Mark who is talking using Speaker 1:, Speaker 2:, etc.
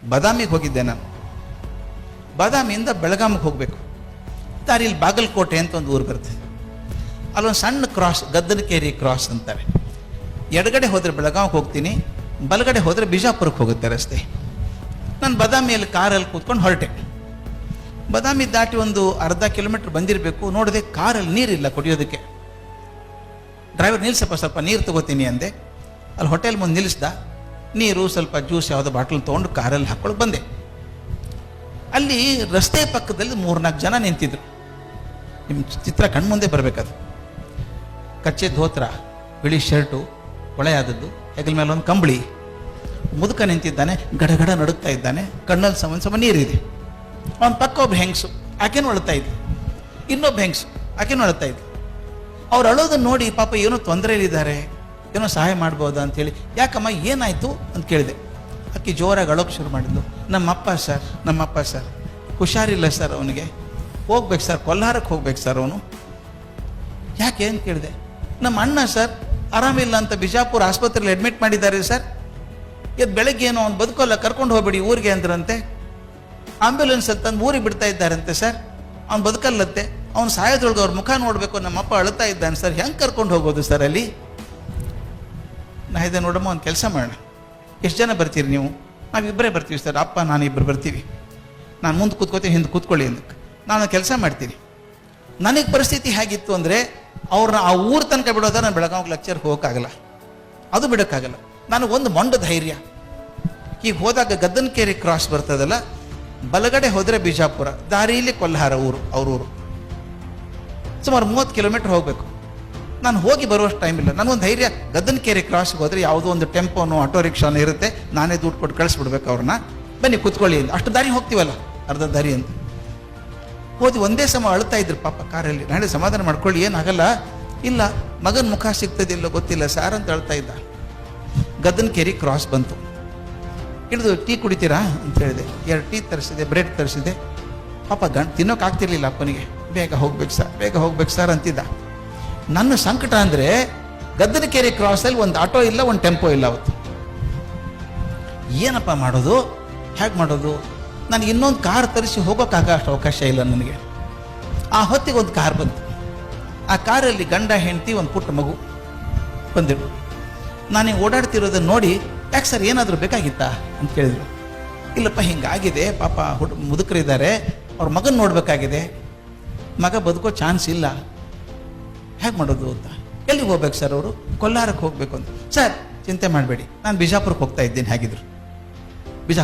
Speaker 1: ಬಾದಾಮಿಗೆ ಹೋಗಿದ್ದೆ ನಾನು. ಬಾದಾಮಿಯಿಂದ ಬೆಳಗಾಮಿಗೆ ಹೋಗಬೇಕು. ದಾರಿಯಲ್ಲಿ ಬಾಗಲಕೋಟೆ ಅಂತ ಒಂದು ಊರು ಬರ್ತದೆ. ಅಲ್ಲೊಂದು ಸಣ್ಣ ಕ್ರಾಸ್, ಗದ್ದನಕೇರಿ ಕ್ರಾಸ್ ಅಂತಾರೆ. ಎಡಗಡೆ ಹೋದರೆ ಬೆಳಗಾವಿಗೆ ಹೋಗ್ತೀನಿ, ಬಲಗಡೆ ಹೋದರೆ ಬಿಜಾಪುರಕ್ಕೆ ಹೋಗುತ್ತೆ ರಸ್ತೆ. ನಾನು ಬಾದಾಮಿಯಲ್ಲಿ ಕಾರಲ್ಲಿ ಕೂತ್ಕೊಂಡು ಹೊರಟೆ. ಬಾದಾಮಿ ದಾಟಿ ಒಂದು ಅರ್ಧ ಕಿಲೋಮೀಟ್ರ್ ಬಂದಿರಬೇಕು. ನೋಡಿದೆ ಕಾರಲ್ಲಿ ನೀರಿಲ್ಲ ಕುಡಿಯೋದಕ್ಕೆ. ಡ್ರೈವರ್ ನಿಲ್ಲಿಸಪ್ಪ ನೀರು ತಗೋತೀನಿ ಅಂದೆ. ಅಲ್ಲಿ ಹೋಟೆಲ್ ಮುಂದೆ ನಿಲ್ಲಿಸ್ದ. ನೀರು ಸ್ವಲ್ಪ ಜ್ಯೂಸ್ ಯಾವುದೋ ಬಾಟ್ಲ್ ತೊಗೊಂಡು ಕಾರಲ್ಲಿ ಹಾಕ್ಕೊಂಡು ಬಂದೆ. ಅಲ್ಲಿ ರಸ್ತೆ ಪಕ್ಕದಲ್ಲಿ 3-4 ಜನ ನಿಂತಿದ್ರು. ನಿಮ್ಮ ಚಿತ್ರ ಕಣ್ಮುಂದೆ ಬರಬೇಕದು. ಕಚ್ಚೆ ಧೋತ್ರ, ಬಿಳಿ ಶರ್ಟು, ಒಳೆಯಾದದ್ದು, ಹೆಗಲ ಮೇಲೆ ಒಂದು ಕಂಬಳಿ, ಮುದುಕ ನಿಂತಿದ್ದಾನೆ, ಗಡಗಡ ನಡುಗ್ತಾ ಇದ್ದಾನೆ, ಕಣ್ಣಲ್ಲಿ ಸಮ ನೀರಿದೆ. ಅವನ ಪಕ್ಕ ಒಬ್ಬ ಹೆಂಗಸು, ಆಕೆನೂ ಅಳ್ತಾ ಇದ್ಲು. ಇನ್ನೊಬ್ಬ ಹೆಂಗಸು, ಆಕೆನೂ ಅಳ್ತಾ ಇದ್ಲು. ಅವ್ರು ಅಳೋದನ್ನು ನೋಡಿ ಪಾಪ ಏನೋ ತೊಂದರೆಯಲ್ಲಿದ್ದಾರೆ, ಏನೋ ಸಹಾಯ ಮಾಡ್ಬೋದಾ ಅಂಥೇಳಿ, ಯಾಕಮ್ಮ ಏನಾಯಿತು ಅಂತ ಕೇಳಿದೆ. ಆಕೆ ಜೋರಾಗಿ ಅಳೋಕ್ಕೆ ಶುರು ಮಾಡಿದ್ಲು. ನಮ್ಮಪ್ಪ ಸರ್ ಹುಷಾರಿಲ್ಲ ಸರ್, ಅವನಿಗೆ ಹೋಗ್ಬೇಕು ಸರ್, ಕೊಲ್ಹಾರಕ್ಕೆ ಹೋಗ್ಬೇಕು ಸರ್ ಅವನು. ಯಾಕೆ ಅಂತ ಕೇಳಿದೆ. ನಮ್ಮ ಅಣ್ಣ ಸರ್ ಆರಾಮಿಲ್ಲ ಅಂತ ಬಿಜಾಪುರ ಆಸ್ಪತ್ರೆಯಲ್ಲಿ ಅಡ್ಮಿಟ್ ಮಾಡಿದ್ದಾರೆ ಸರ್. ಬೆಳಗ್ಗೆ ಏನೋ ಅವ್ನು ಬದುಕೋಲ್ಲ, ಕರ್ಕೊಂಡು ಹೋಗ್ಬೇಡಿ ಊರಿಗೆ ಅಂದ್ರಂತೆ. ಆಂಬ್ಯುಲೆನ್ಸಲ್ಲಿ ತಂದು ಊರಿಗೆ ಬಿಡ್ತಾ ಇದ್ದಾರಂತೆ ಸರ್. ಅವ್ನು ಬದುಕಲ್ಲತ್ತೆ, ಅವ್ನು ಸಾಯೋದ್ರೊಳಗೆ ಅವ್ರ ಮುಖ ನೋಡಬೇಕು, ನಮ್ಮಪ್ಪ ಅಳ್ತಾ ಇದ್ದಾನೆ ಸರ್, ಹೆಂಗೆ ಕರ್ಕೊಂಡು ಹೋಗೋದು ಸರ್ ಅಲ್ಲಿ? ನಾ ಇದೆ ನೋಡಮ್ಮ, ಒಂದು ಕೆಲಸ ಮಾಡೋಣ, ಎಷ್ಟು ಜನ ಬರ್ತೀರಿ ನೀವು? ನಾವಿಬ್ಬರೇ ಬರ್ತೀವಿ ಸರ್, ಅಪ್ಪ ನಾನು ಇಬ್ಬರು ಬರ್ತೀವಿ. ನಾನು ಮುಂದೆ ಕೂತ್ಕೋತೀನಿ, ಹಿಂದೆ ಕೂತ್ಕೊಳ್ಳಿ ಅಂದಕ್ಕೆ. ನಾನು ಕೆಲಸ ಮಾಡ್ತೀನಿ. ನನಗೆ ಪರಿಸ್ಥಿತಿ ಹೇಗಿತ್ತು ಅಂದರೆ, ಅವ್ರನ್ನ ಆ ಊರು ತನಕ ಬಿಡೋದ ನಾನು ಬೆಳಗಾವಿಗೆ ಲೆಕ್ಚರ್ಗೆ ಹೋಗೋಕ್ಕಾಗಲ್ಲ, ಅದು ಬಿಡೋಕ್ಕಾಗಲ್ಲ. ನನಗೊಂದು ಮೊಂಡ ಧೈರ್ಯ. ಈಗ ಹೋದಾಗ ಗದ್ದನಕೇರಿ ಕ್ರಾಸ್ ಬರ್ತದಲ್ಲ, ಬಲಗಡೆ ಹೋದರೆ ಬಿಜಾಪುರ, ದಾರಿಯಲ್ಲಿ ಕೊಲ್ಹಾರ ಊರು, ಅವ್ರ ಊರು. ಸುಮಾರು 30 ಕಿಲೋಮೀಟ್ರ್ ಹೋಗಬೇಕು. ನಾನು ಹೋಗಿ ಬರುವಷ್ಟು ಟೈಮ್ ಇಲ್ಲ. ನನಗೊಂದು ಧೈರ್ಯ, ಗದ್ದನಕೇರಿ ಕ್ರಾಸ್ಗೆ ಹೋದರೆ ಯಾವುದೋ ಒಂದು ಟೆಂಪೋನೋ ಆಟೋ ರಿಕ್ಷಾನೋ ಇರುತ್ತೆ, ನಾನೇ ದುಡ್ಡು ಕೊಟ್ಟು ಕಳಿಸ್ಬಿಡ್ಬೇಕು ಅವ್ರನ್ನ. ಬನ್ನಿ ಕೂತ್ಕೊಳ್ಳಿ ಅಂತ. ಅಷ್ಟು ದಾರಿ ಹೋಗ್ತೀವಲ್ಲ, ಅರ್ಧ ದಾರಿ ಅಂತ ಹೋದಿ. ಒಂದೇ ಸಮ ಅಳ್ತಾ ಇದ್ರು ಪಾಪ ಕಾರಲ್ಲಿ. ನಾಳೆ ಸಮಾಧಾನ ಮಾಡ್ಕೊಳ್ಳಿ, ಏನಾಗಲ್ಲ. ಇಲ್ಲ, ಮಗನ ಮುಖ ಸಿಗ್ತದಿಲ್ಲೋ ಗೊತ್ತಿಲ್ಲ ಸಾರ್ ಅಂತ ಅಳ್ತಾ ಇದ್ದ. ಗದ್ದನಕೇರಿ ಕ್ರಾಸ್ ಬಂತು. ಹಿಡಿದು ಟೀ ಕುಡಿತೀರಾ ಅಂತ ಹೇಳಿದೆ. 2 ಟೀ ತರಿಸಿದೆ, ಬ್ರೆಡ್ ತರಿಸಿದೆ. ಪಾಪ ತಿನ್ನೋಕ್ಕಾಗ್ತಿರ್ಲಿಲ್ಲ ಅಪ್ಪನಿಗೆ. ಬೇಗ ಹೋಗ್ಬೇಕು ಸರ್ ಅಂತಿದ್ದ. ನನ್ನ ಸಂಕಟ ಅಂದರೆ, ಗದ್ದನಕೇರಿ ಕ್ರಾಸಲ್ಲಿ ಒಂದು ಆಟೋ ಇಲ್ಲ, ಒಂದು ಟೆಂಪೋ ಇಲ್ಲ ಅವತ್ತು. ಏನಪ್ಪ ಮಾಡೋದು, ಹೇಗೆ ಮಾಡೋದು? ನನಗೆ ಇನ್ನೊಂದು ಕಾರ್ ತರಿಸಿ ಹೋಗೋಕ್ಕಾಗ ಅಷ್ಟು ಅವಕಾಶ ಇಲ್ಲ ನನಗೆ. ಆ ಹೊತ್ತಿಗೆ ಒಂದು ಕಾರ್ ಬಂತು. ಆ ಕಾರಲ್ಲಿ ಗಂಡ ಹೆಂಡತಿ ಒಂದು ಪುಟ್ಟ ಮಗು ಬಂದಿರು. ನಾನು ಓಡಾಡ್ತಿರೋದನ್ನು ನೋಡಿ, ಯಾಕೆ ಸರ್ ಏನಾದರೂ ಬೇಕಾಗಿತ್ತಾ ಅಂತ ಕೇಳಿದ್ರು. ಇಲ್ಲಪ್ಪ ಹಿಂಗಾಗಿದೆ, ಪಾಪ ಮುದುಕರಿದ್ದಾರೆ, ಅವ್ರ ಮಗನ ನೋಡಬೇಕಾಗಿದೆ, ಮಗ ಬದುಕೋ ಚಾನ್ಸ್ ಇಲ್ಲ, ಹೇಗೆ ಮಾಡೋದು ಅಂತ. ಎಲ್ಲಿಗೆ ಹೋಗ್ಬೇಕು ಸರ್ ಅವರು? ಕೊಲ್ಹಾರಕ್ಕೆ ಹೋಗ್ಬೇಕು ಅಂತ. ಸರ್ ಚಿಂತೆ ಮಾಡಬೇಡಿ, ನಾನು ಬಿಜಾಪುರಕ್ಕೆ ಹೋಗ್ತಾ ಇದ್ದೀನಿ ಹೇಗಿದ್ರು.